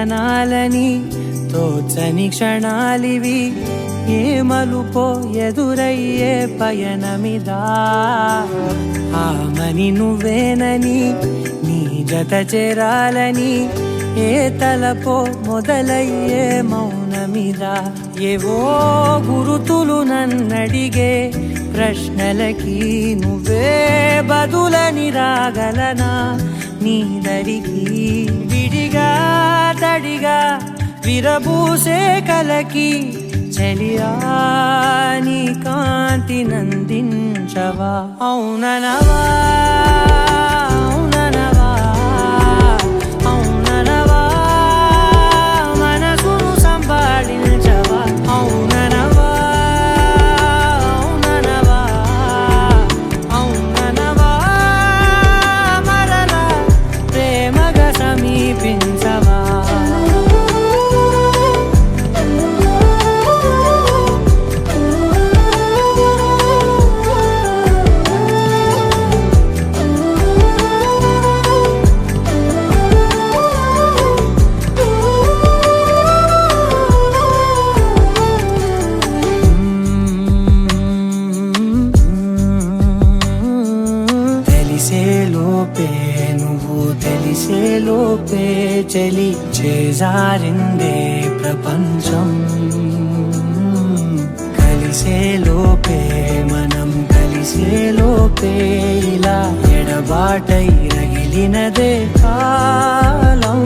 అనాలని తోచని క్షణాలివి ఏ మలుపో ఎదురయ్యే పయనమిదా ఆమని నువ్వేనని నీ జత చేరాలని ఏ తలపో మొదలయ్యే మౌనమిదా ఏవో గురుతులు నన్నడిగే ప్రశ్నలకి నువ్వే బదులని రాగలనా నీ దరికి విడిగా తడిగా విరబూసే కలకి చలియా నీ కాంతి నందించవా అవుననవా అవుననవా అవుననవా మనసును సంపాదించవా అవుననవా అవుననవా అవుననవా మరలా ప్రేమగా సమీపించవా తెలిసేలోపే చలి చేజారిందే ప్రపంచం కలిసేలోపే మనం కలిసేలోపే ఇలా ఎడబాటై రగిలినదే కాలం